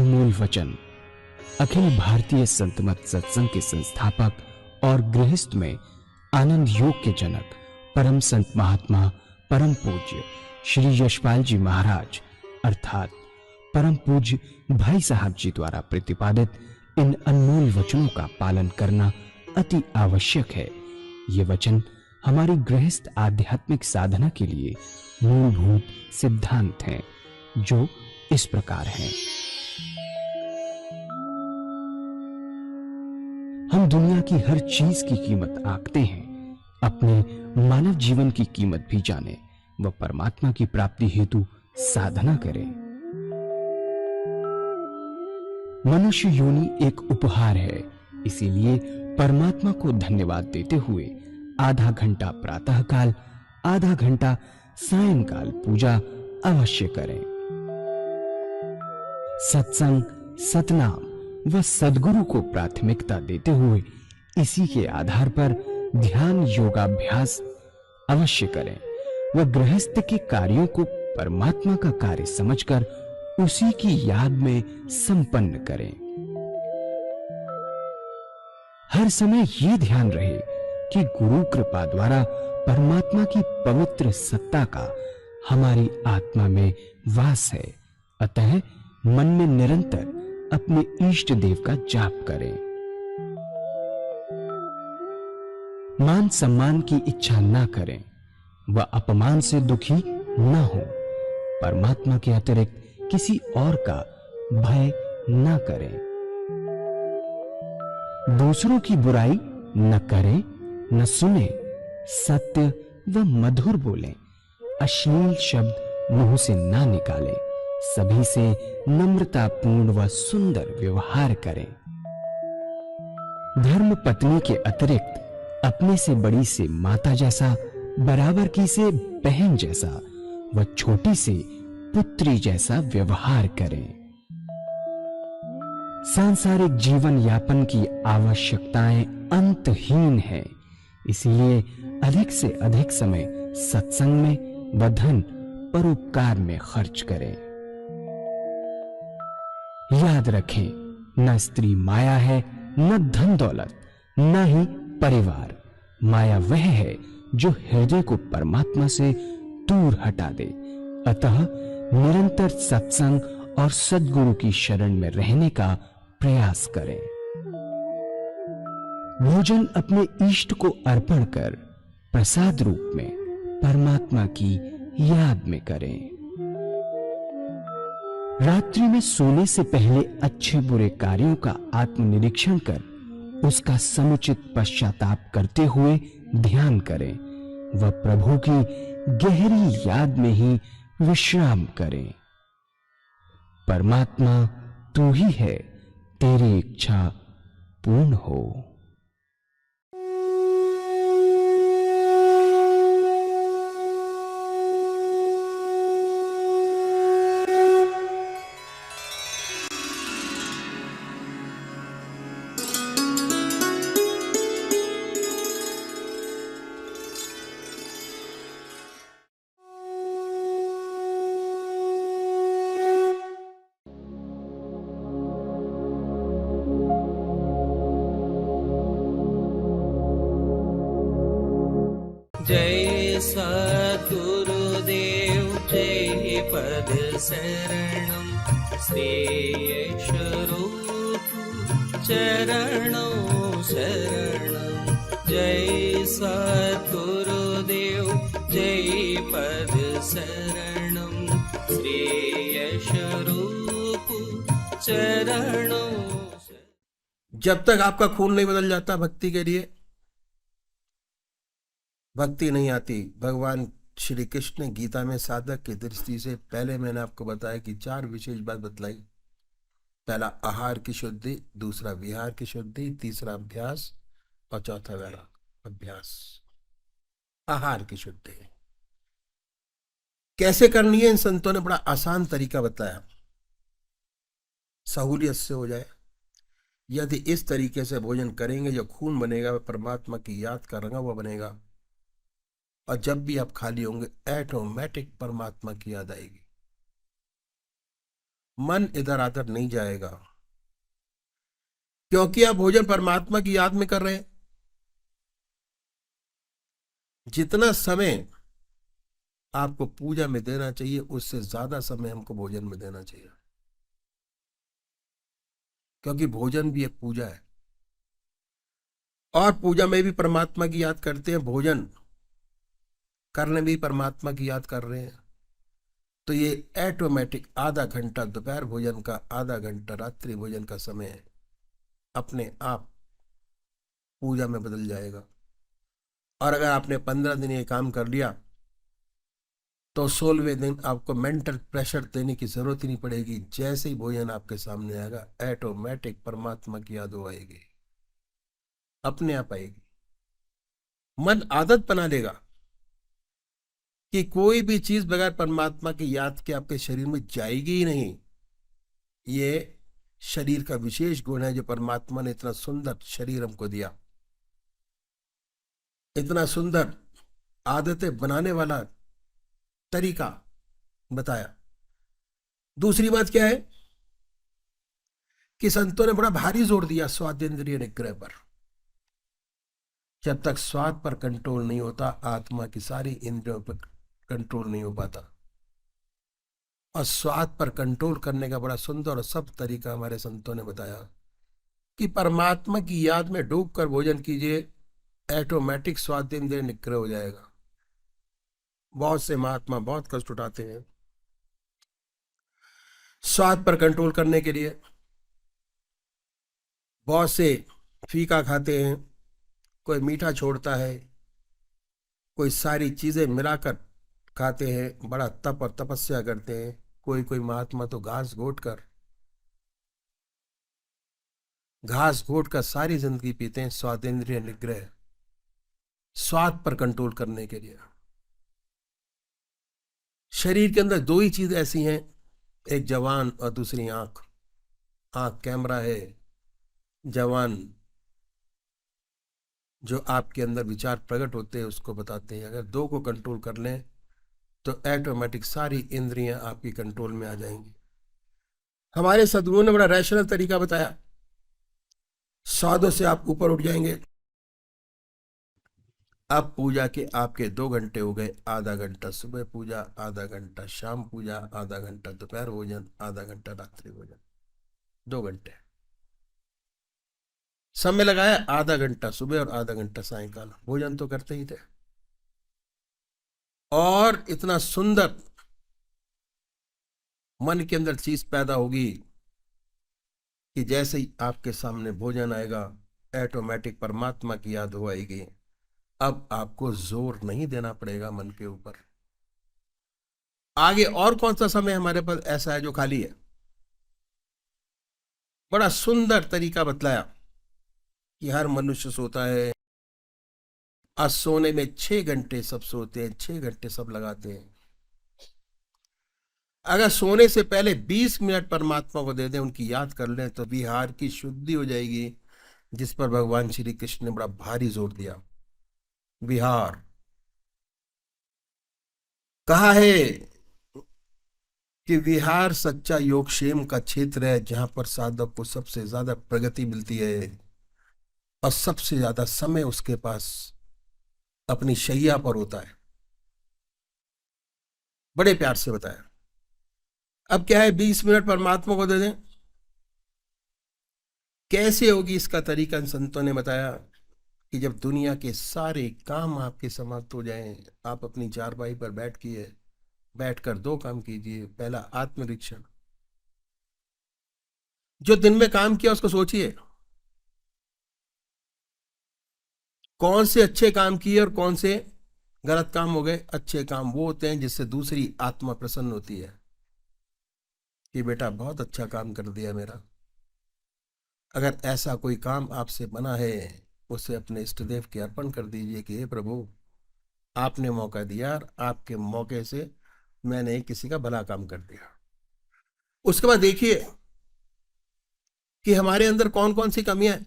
अनमोल वचन अखिल भारतीय संत मत सत्संग के संस्थापक और गृहस्थ में आनंद योग के जनक परम संत महात्मा परम पूज्य श्री यशपाल जी महाराज अर्थात परम पूज्य भाई साहब जी द्वारा प्रतिपादित इन अनमोल वचनों का पालन करना अति आवश्यक है। ये वचन हमारी गृहस्थ आध्यात्मिक साधना के लिए मूलभूत सिद्धांत हैं, जो इस प्रकार हैं। हम दुनिया की हर चीज की कीमत आंकते हैं, अपने मानव जीवन की कीमत भी जाने व परमात्मा की प्राप्ति हेतु साधना करें। मनुष्य योनि एक उपहार है, इसीलिए परमात्मा को धन्यवाद देते हुए आधा घंटा प्रातःकाल, आधा घंटा सायंकाल पूजा अवश्य करें। सत्संग, सतनाम व सद्गुरु को प्राथमिकता देते हुए इसी के आधार पर ध्यान योगाभ्यास अवश्य करें व गृहस्थ के कार्यों को परमात्मा का कार्य समझकर उसी की याद में संपन्न करें। हर समय ये ध्यान रहे कि गुरु कृपा द्वारा परमात्मा की पवित्र सत्ता का हमारी आत्मा में वास है, अतः मन में निरंतर अपने इष्ट देव का जाप करें। मान सम्मान की इच्छा ना करें व अपमान से दुखी ना हो। परमात्मा के अतिरिक्त किसी और का भय ना करें। दूसरों की बुराई न करें, न सुने, सत्य व मधुर बोलें, अश्लील शब्द मुंह से ना निकालें, सभी से नम्रतापूर्ण व सुंदर व्यवहार करें। धर्म पत्नी के अतिरिक्त अपने से बड़ी से माता जैसा, बराबर की से बहन जैसा व छोटी से पुत्री जैसा व्यवहार करें। सांसारिक जीवन यापन की आवश्यकताएं अंतहीन है, इसीलिए अधिक से अधिक समय सत्संग में व धन परोपकार में खर्च करें। याद रखें, न स्त्री माया है, न धन दौलत, न ही परिवार। माया वह है जो हृदय को परमात्मा से दूर हटा दे। अतः निरंतर सत्संग और सद्गुरु की शरण में रहने का प्रयास करें। भोजन अपने इष्ट को अर्पण कर प्रसाद रूप में परमात्मा की याद में करें। रात्रि में सोने से पहले अच्छे बुरे कार्यों का आत्मनिरीक्षण कर उसका समुचित पश्चाताप करते हुए ध्यान करें व प्रभु की गहरी याद में ही विश्राम करें। परमात्मा तू ही है, तेरी इच्छा पूर्ण हो। जय सद्गुरुदेव जय पद शरणम श्रेयस्वरूप चरणों शरणम। जय सद्गुरुदेव जय पद शरणम श्रेयस्वरूप चरणों। जब तक आपका खून नहीं बदल जाता भक्ति के लिए, भक्ति नहीं आती। भगवान श्री कृष्ण ने गीता में साधक की दृष्टि से पहले मैंने आपको बताया कि 4 विशेष बात बतलाई। पहला आहार की शुद्धि, दूसरा विहार की शुद्धि, तीसरा अभ्यास और चौथा वैराग अभ्यास। आहार की शुद्धि कैसे करनी है, इन संतों ने बड़ा आसान तरीका बताया, सहूलियत से हो जाए। यदि इस तरीके से भोजन करेंगे, जो खून बनेगा वह परमात्मा की याद का रंगा हुआ बनेगा, और जब भी आप खाली होंगे ऑटोमेटिक परमात्मा की याद आएगी। मन इधर आधर नहीं जाएगा, क्योंकि आप भोजन परमात्मा की याद में कर रहे हैं। जितना समय आपको पूजा में देना चाहिए उससे ज्यादा समय हमको भोजन में देना चाहिए, क्योंकि भोजन भी एक पूजा है और पूजा में भी परमात्मा की याद करते हैं, भोजन करने में भी परमात्मा की याद कर रहे हैं। तो ये ऑटोमेटिक आधा घंटा दोपहर भोजन का, आधा घंटा रात्रि भोजन का समय अपने आप पूजा में बदल जाएगा। और अगर आपने 15 दिन ये काम कर लिया तो 16वें दिन आपको मेंटल प्रेशर देने की जरूरत ही नहीं पड़ेगी। जैसे ही भोजन आपके सामने आएगा ऑटोमेटिक परमात्मा की याद आएगी, अपने आप आएगी। मन आदत बना लेगा कि कोई भी चीज बगैर परमात्मा की याद के आपके शरीर में जाएगी ही नहीं। ये शरीर का विशेष गुण है जो परमात्मा ने इतना सुंदर शरीर हमको दिया, इतना सुंदर आदतें बनाने वाला तरीका बताया। दूसरी बात क्या है कि संतों ने बड़ा भारी जोर दिया स्वादेंद्रिय निग्रह पर। जब तक स्वाद पर कंट्रोल नहीं होता, आत्मा की सारी इंद्रियों पर कंट्रोल नहीं हो पाता। और स्वाद पर कंट्रोल करने का बड़ा सुंदर और सब तरीका हमारे संतों ने बताया कि परमात्मा की याद में डूबकर भोजन कीजिए, ऑटोमेटिक स्वादेंद्रिय निग्रह हो जाएगा। बहुत से महात्मा बहुत कष्ट उठाते हैं स्वाद पर कंट्रोल करने के लिए। बहुत से फीका खाते हैं, कोई मीठा छोड़ता है, कोई सारी चीजें मिलाकर खाते हैं, बड़ा तप और तपस्या करते हैं। कोई कोई महात्मा तो घास घोट कर सारी जिंदगी पीते हैं स्वादेंद्रिय निग्रह, स्वाद पर कंट्रोल करने के लिए। शरीर के अंदर दो ही चीज ऐसी हैं, एक जवान और दूसरी आंख। आंख कैमरा है, जवान जो आपके अंदर विचार प्रकट होते हैं उसको बताते हैं। अगर दो को कंट्रोल कर लें तो ऑटोमेटिक सारी इंद्रियां आपकी कंट्रोल में आ जाएंगी। हमारे सदगुरु ने बड़ा रैशनल तरीका बताया, स्वादों से आप ऊपर उठ जाएंगे। अब पूजा के आपके 2 घंटे हो गए, आधा घंटा सुबह पूजा, आधा घंटा शाम पूजा, आधा घंटा दोपहर भोजन, आधा घंटा रात्रि भोजन, 2 घंटे समय लगाया। आधा घंटा सुबह और आधा घंटा सायंकाल भोजन तो करते ही थे। और इतना सुंदर मन के अंदर चीज पैदा होगी कि जैसे ही आपके सामने भोजन आएगा ऑटोमेटिक परमात्मा की याद हो आएगी। अब आपको जोर नहीं देना पड़ेगा मन के ऊपर। आगे और कौन सा समय हमारे पास ऐसा है जो खाली है? बड़ा सुंदर तरीका बतलाया कि हर मनुष्य सोता है, आज सोने में 6 घंटे सब सोते हैं, 6 घंटे सब लगाते हैं। अगर सोने से पहले 20 मिनट परमात्मा को दे दें, उनकी याद कर लें, तो विहार की शुद्धि हो जाएगी, जिस पर भगवान श्री कृष्ण ने बड़ा भारी जोर दिया। विहार कहा है कि विहार सच्चा योगक्षेम का क्षेत्र है, जहां पर साधक को सबसे ज्यादा प्रगति मिलती है और सबसे ज्यादा समय उसके पास अपनी शैया पर होता है। बड़े प्यार से बताया। अब क्या है, 20 मिनट परमात्मा को दे दें, कैसे होगी इसका तरीका इन संतों ने बताया कि जब दुनिया के सारे काम आपके समाप्त हो जाएं, आप अपनी चारपाई पर बैठकर 2 काम कीजिए। पहला आत्मनिरीक्षण, जो दिन में काम किया उसको सोचिए, कौन से अच्छे काम किए और कौन से गलत काम हो गए। अच्छे काम वो होते हैं जिससे दूसरी आत्मा प्रसन्न होती है कि बेटा बहुत अच्छा काम कर दिया मेरा। अगर ऐसा कोई काम आपसे बना है, उसे अपने इष्ट देव के अर्पण कर दीजिए कि हे प्रभु, आपने मौका दिया और आपके मौके से मैंने किसी का भला काम कर दिया। उसके बाद देखिए कि हमारे अंदर कौन कौन सी कमियां हैं।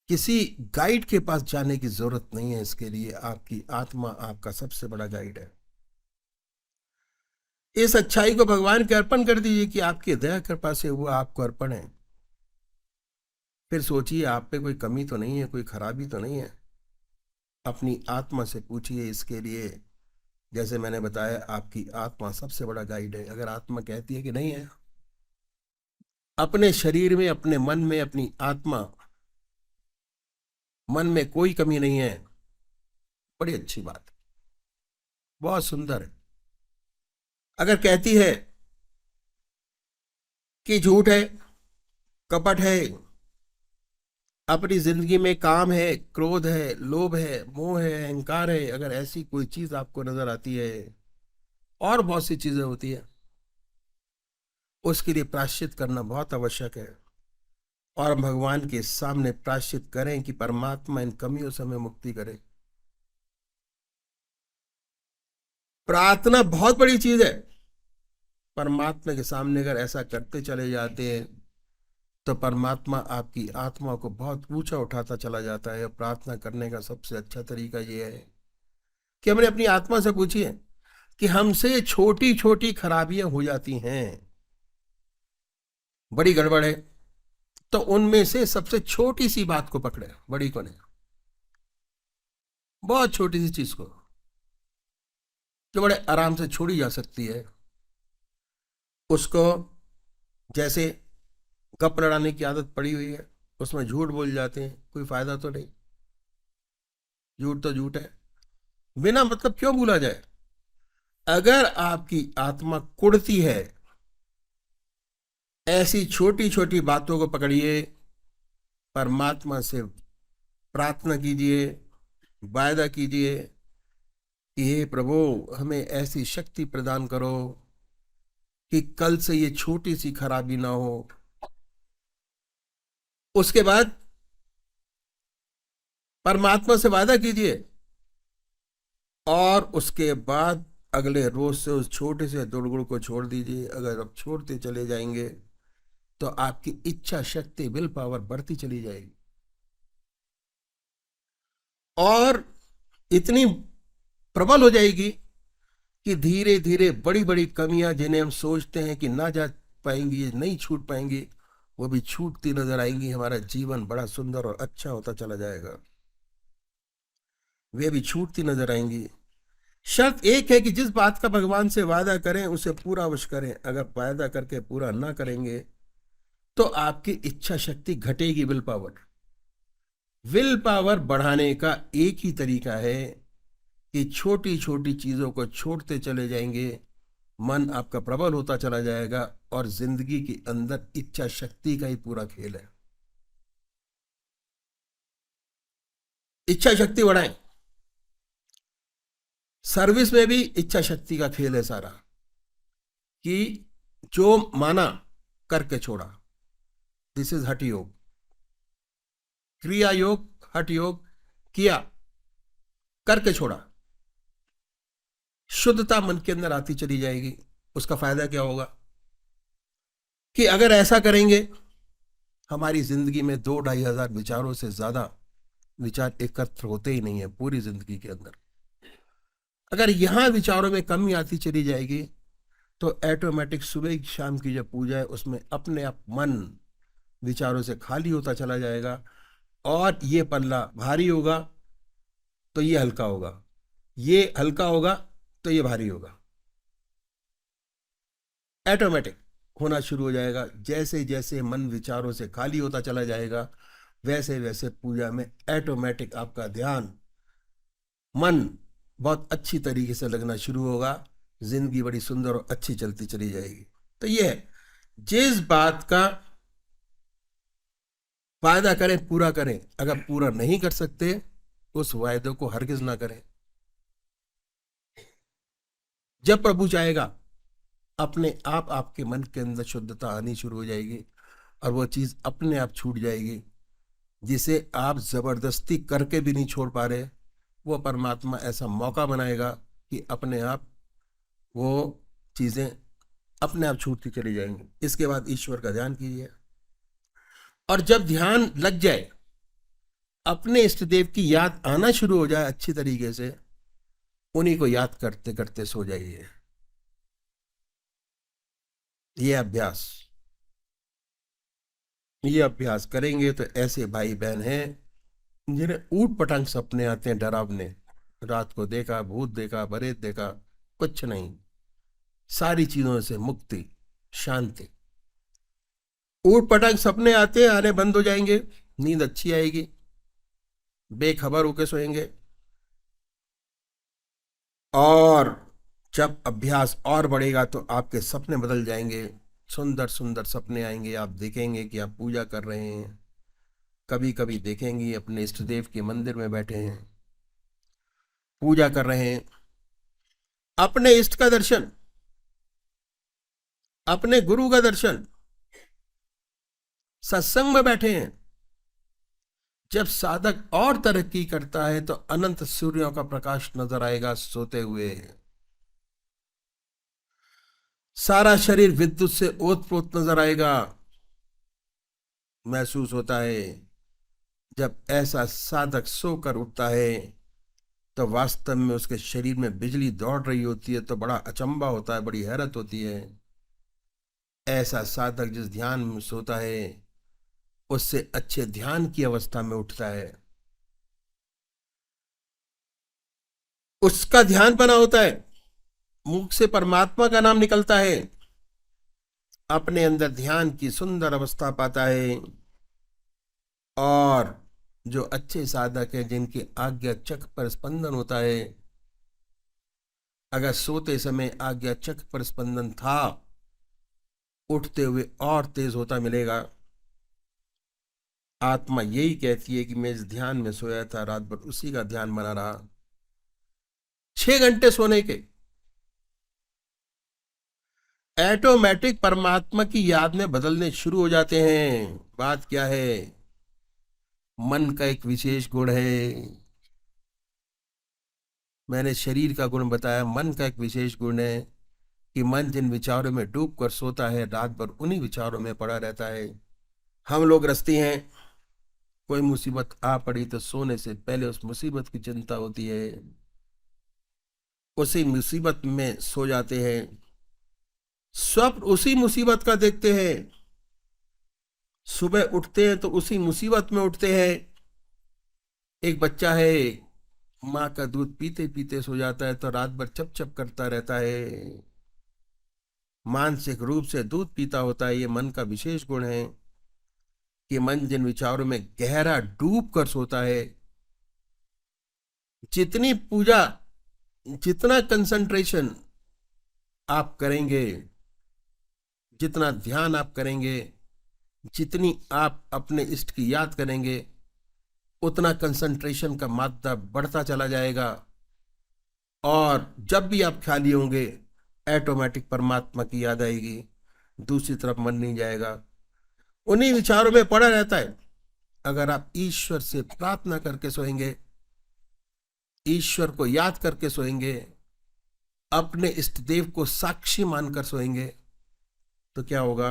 किसी गाइड के पास जाने की जरूरत नहीं है इसके लिए, आपकी आत्मा आपका सबसे बड़ा गाइड है। इस अच्छाई को भगवान के अर्पण कर दीजिए कि आपकी दया कृपा से वो आपको अर्पण है। फिर सोचिए आप पे कोई कमी तो नहीं है, कोई खराबी तो नहीं है। अपनी आत्मा से पूछिए इसके लिए। जैसे मैंने बताया, आपकी आत्मा सबसे बड़ा गाइड है। अगर आत्मा कहती है कि नहीं है, अपने शरीर में, अपने मन में, अपनी आत्मा, मन में कोई कमी नहीं है, बड़ी अच्छी बात है, बहुत सुंदर है। अगर कहती है कि झूठ है, कपट है, अपनी जिंदगी में काम है, क्रोध है, लोभ है, मोह है, अहंकार है, अगर ऐसी कोई चीज आपको नजर आती है, और बहुत सी चीजें होती है, उसके लिए प्रायश्चित करना बहुत आवश्यक है। और भगवान के सामने प्रायश्चित करें कि परमात्मा इन कमियों से हमें मुक्ति करे। प्रार्थना बहुत बड़ी चीज है। परमात्मा के सामने अगर ऐसा करते चले जाते हैं तो परमात्मा आपकी आत्मा को बहुत ऊंचा उठाता चला जाता है। प्रार्थना करने का सबसे अच्छा तरीका यह है कि हमने अपनी आत्मा से पूछिए कि हमसे छोटी छोटी खराबियां हो जाती हैं, बड़ी गड़बड़ है, तो उनमें से सबसे छोटी सी बात को पकड़े, बड़ी को नहीं, बहुत छोटी सी चीज को जो बड़े आराम से छोड़ी जा सकती है, उसको। जैसे गप लड़ाने की आदत पड़ी हुई है, उसमें झूठ बोल जाते हैं, कोई फायदा तो नहीं, झूठ तो झूठ है, बिना मतलब क्यों बोला जाए। अगर आपकी आत्मा कुढ़ती है, ऐसी छोटी छोटी बातों को पकड़िए, परमात्मा से प्रार्थना कीजिए, वायदा कीजिए कि हे प्रभु, हमें ऐसी शक्ति प्रदान करो कि कल से ये छोटी सी खराबी ना हो। उसके बाद परमात्मा से वादा कीजिए, और उसके बाद अगले रोज से उस छोटे से दुर्गुण को छोड़ दीजिए। अगर आप छोड़ते चले जाएंगे तो आपकी इच्छा शक्ति, विल पावर बढ़ती चली जाएगी, और इतनी प्रबल हो जाएगी कि धीरे धीरे बड़ी बड़ी कमियां, जिन्हें हम सोचते हैं कि ना जा पाएंगी, नहीं छूट पाएंगी, वो भी छूटती नजर आएंगी। हमारा जीवन बड़ा सुंदर और अच्छा होता चला जाएगा, वे भी छूटती नजर आएंगी। शर्त एक है कि जिस बात का भगवान से वादा करें उसे पूरा अवश्य करें। अगर वादा करके पूरा ना करेंगे तो आपकी इच्छा शक्ति घटेगी। विल पावर बढ़ाने का एक ही तरीका है कि छोटी छोटी चीजों को छोड़ते चले जाएंगे, मन आपका प्रबल होता चला जाएगा, और जिंदगी के अंदर इच्छा शक्ति का ही पूरा खेल है। इच्छा शक्ति बढ़ाएं। सर्विस में भी इच्छा शक्ति का खेल है सारा, कि जो माना करके छोड़ा। दिस इज हठ योग। क्रिया योग, हठ योग, किया, करके छोड़ा, शुद्धता मन के अंदर आती चली जाएगी। उसका फायदा क्या होगा कि अगर ऐसा करेंगे, हमारी जिंदगी में 2-2.5 हजार विचारों से ज्यादा विचार एकत्र होते ही नहीं है पूरी जिंदगी के अंदर। अगर यहां विचारों में कमी आती चली जाएगी तो ऑटोमेटिक सुबह शाम की जो पूजा है उसमें अपने आप मन विचारों से खाली होता चला जाएगा, और ये पल्ला भारी होगा तो ये हल्का होगा, ये हल्का होगा तो ये भारी होगा, ऑटोमेटिक होना शुरू हो जाएगा। जैसे जैसे मन विचारों से खाली होता चला जाएगा, वैसे वैसे पूजा में ऑटोमेटिक आपका ध्यान, मन बहुत अच्छी तरीके से लगना शुरू होगा। जिंदगी बड़ी सुंदर और अच्छी चलती चली जाएगी। तो ये है, जिस बात का वायदा करें पूरा करें। अगर पूरा नहीं कर सकते उस वायदे को हरगिज ना करें। जब प्रभु चाहेगा अपने आप आपके मन के अंदर शुद्धता आनी शुरू हो जाएगी, और वो चीज अपने आप छूट जाएगी जिसे आप जबरदस्ती करके भी नहीं छोड़ पा रहे। वो परमात्मा ऐसा मौका बनाएगा कि अपने आप वो चीजें अपने आप छूटती चली जाएंगी। इसके बाद ईश्वर का ध्यान कीजिए, और जब ध्यान लग जाए, अपने इष्ट देव की याद आना शुरू हो जाए अच्छी तरीके से, उन्हीं को याद करते करते सो जाइए। ये अभ्यास करेंगे तो ऐसे भाई बहन हैं जिन्हें ऊट पटांग सपने आते हैं डरावने। रात को देखा, भूत देखा, बरेत देखा, कुछ नहीं, सारी चीजों से मुक्ति, शांति। ऊट पटांग सपने आते हैं, आने बंद हो जाएंगे, नींद अच्छी आएगी, बेखबर होके सोएंगे। और जब अभ्यास और बढ़ेगा तो आपके सपने बदल जाएंगे, सुंदर सुंदर सपने आएंगे। आप देखेंगे कि आप पूजा कर रहे हैं, कभी कभी देखेंगे अपने इष्ट देव के मंदिर में बैठे हैं, पूजा कर रहे हैं, अपने इष्ट का दर्शन, अपने गुरु का दर्शन, सत्संग में बैठे हैं। जब साधक और तरक्की करता है तो अनंत सूर्यों का प्रकाश नजर आएगा सोते हुए। सारा शरीर विद्युत से ओतप्रोत नजर आएगा, महसूस होता है। जब ऐसा साधक सोकर उठता है तो वास्तव में उसके शरीर में बिजली दौड़ रही होती है, तो बड़ा अचंभा होता है, बड़ी हैरत होती है। ऐसा साधक जिस ध्यान में सोता है उससे अच्छे ध्यान की अवस्था में उठता है, उसका ध्यान बना होता है, मुख से परमात्मा का नाम निकलता है, अपने अंदर ध्यान की सुंदर अवस्था पाता है। और जो अच्छे साधक है, जिनकी आज्ञा चक्र पर स्पंदन होता है, अगर सोते समय आज्ञा चक्र पर स्पंदन था, उठते हुए और तेज होता मिलेगा। आत्मा यही कहती है कि मैं इस ध्यान में सोया था, रात भर उसी का ध्यान बना रहा। 6 घंटे सोने के ऑटोमेटिक परमात्मा की याद में बदलने शुरू हो जाते हैं। बात क्या है? मन का एक विशेष गुण है। मैंने शरीर का गुण बताया, मन का एक विशेष गुण है कि मन जिन विचारों में डूब कर सोता है, रात भर उन्हीं विचारों में पड़ा रहता है। हम लोग ग्रस्ती हैं, कोई मुसीबत आ पड़ी तो सोने से पहले उस मुसीबत की चिंता होती है, उसी मुसीबत में सो जाते हैं, स्वप्न उसी मुसीबत का देखते हैं, सुबह उठते हैं तो उसी मुसीबत में उठते हैं। एक बच्चा है, माँ का दूध पीते पीते सो जाता है तो रात भर चप चप करता रहता है, मानसिक रूप से दूध पीता होता है। ये मन का विशेष गुण है कि मन जिन विचारों में गहरा डूब कर सोता है, जितनी पूजा, जितना कंसंट्रेशन आप करेंगे, जितना ध्यान आप करेंगे, जितनी आप अपने इष्ट की याद करेंगे, उतना कंसंट्रेशन का मात्रा बढ़ता चला जाएगा। और जब भी आप खाली होंगे, ऑटोमेटिक परमात्मा की याद आएगी, दूसरी तरफ मन नहीं जाएगा, उन्हीं विचारों में पड़ा रहता है। अगर आप ईश्वर से प्रार्थना करके सोएंगे, ईश्वर को याद करके सोएंगे, अपने इष्ट देव को साक्षी मानकर सोएंगे, तो क्या होगा?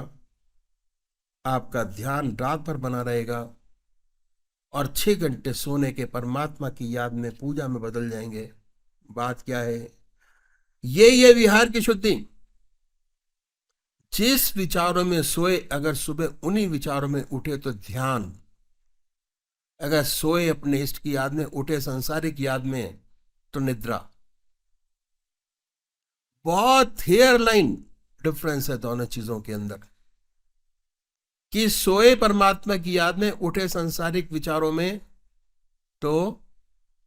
आपका ध्यान रात भर बना रहेगा और 6 घंटे सोने के परमात्मा की याद में, पूजा में बदल जाएंगे। बात क्या है? ये विहार की शुद्धि। जिस विचारों में सोए, अगर सुबह उन्हीं विचारों में उठे तो ध्यान, अगर सोए अपने इष्ट की याद में, उठे संसारिक याद में, तो निद्रा। बहुत हेयर लाइन डिफरेंस है दोनों चीजों के अंदर, कि सोए परमात्मा की याद में, उठे सांसारिक विचारों में तो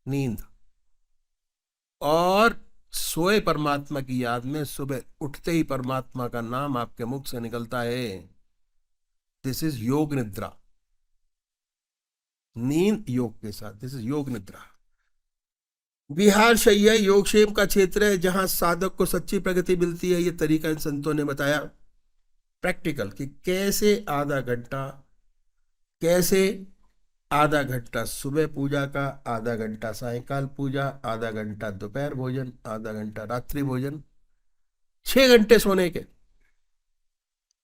नींद, और सोए परमात्मा की याद में सुबह उठते ही परमात्मा का नाम आपके मुख से निकलता है। दिस इज योग निद्रा। नींद योग के साथ, दिस इज योग निद्रा। विहार शैया योगक्षेम का क्षेत्र है जहां साधक को सच्ची प्रगति मिलती है। ये तरीका इन संतों ने बताया प्रैक्टिकल, कि कैसे आधा घंटा सुबह पूजा का, आधा घंटा सायकाल पूजा, आधा घंटा दोपहर भोजन, आधा घंटा रात्रि भोजन, 6 घंटे सोने के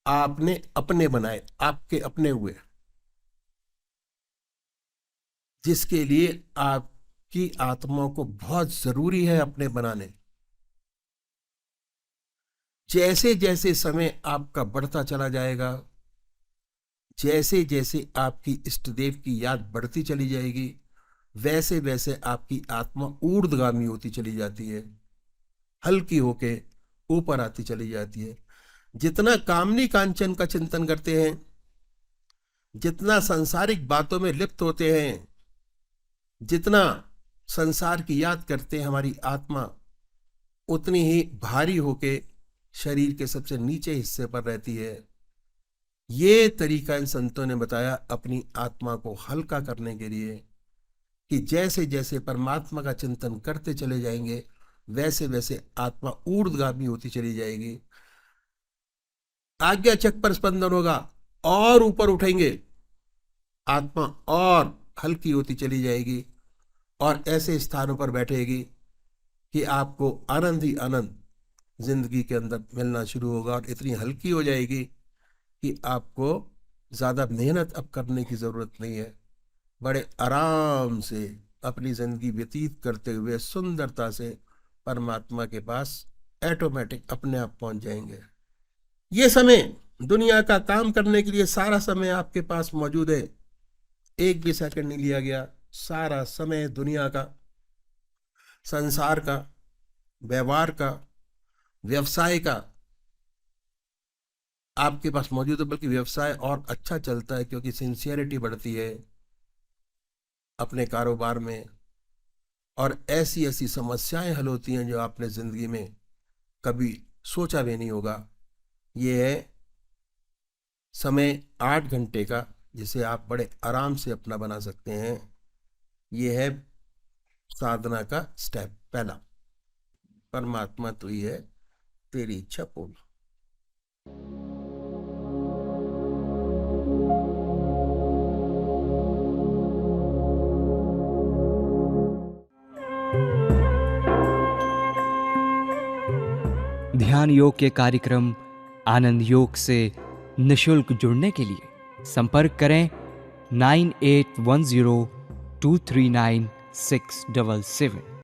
आपने अपने बनाए, आपके अपने हुए, जिसके लिए आपकी आत्मा को बहुत जरूरी है अपने बनाने। जैसे जैसे समय आपका बढ़ता चला जाएगा, जैसे जैसे आपकी इष्ट देव की याद बढ़ती चली जाएगी, वैसे वैसे आपकी आत्मा ऊर्ध्वगामी होती चली जाती है, हल्की होके ऊपर आती चली जाती है। जितना कामनी कांचन का चिंतन करते हैं, जितना सांसारिक बातों में लिप्त होते हैं, जितना संसार की याद करते हैं, हमारी आत्मा उतनी ही भारी होके शरीर के सबसे नीचे हिस्से पर रहती है। ये तरीका इन संतों ने बताया अपनी आत्मा को हल्का करने के लिए, कि जैसे जैसे परमात्मा का चिंतन करते चले जाएंगे, वैसे वैसे आत्मा ऊर्ध्वगामी होती चली जाएगी। आज्ञा चक्र पर स्पंदन होगा और ऊपर उठेंगे, आत्मा और हल्की होती चली जाएगी और ऐसे स्थानों पर बैठेगी कि आपको आनंद ही आनंद जिंदगी के अंदर मिलना शुरू होगा, और इतनी हल्की हो जाएगी कि आपको ज्यादा मेहनत अब करने की जरूरत नहीं है। बड़े आराम से अपनी जिंदगी व्यतीत करते हुए सुंदरता से परमात्मा के पास ऑटोमेटिक अपने आप पहुंच जाएंगे। ये समय दुनिया का काम करने के लिए सारा समय आपके पास मौजूद है, एक भी सेकंड नहीं लिया गया। सारा समय दुनिया का, संसार का, व्यवहार का, व्यवसाय का आपके पास मौजूद है। बल्कि व्यवसाय और अच्छा चलता है, क्योंकि सिंसियरिटी बढ़ती है अपने कारोबार में, और ऐसी ऐसी समस्याएं हल होती हैं जो आपने जिंदगी में कभी सोचा भी नहीं होगा। ये है समय 8 घंटे का, जिसे आप बड़े आराम से अपना बना सकते हैं। ये है साधना का स्टेप पहला, परमात्मा तू ही है, तेरी इच्छा पूर्ण। ध्यान योग के कार्यक्रम आनंद योग से निशुल्क जुड़ने के लिए संपर्क करें 9810239677।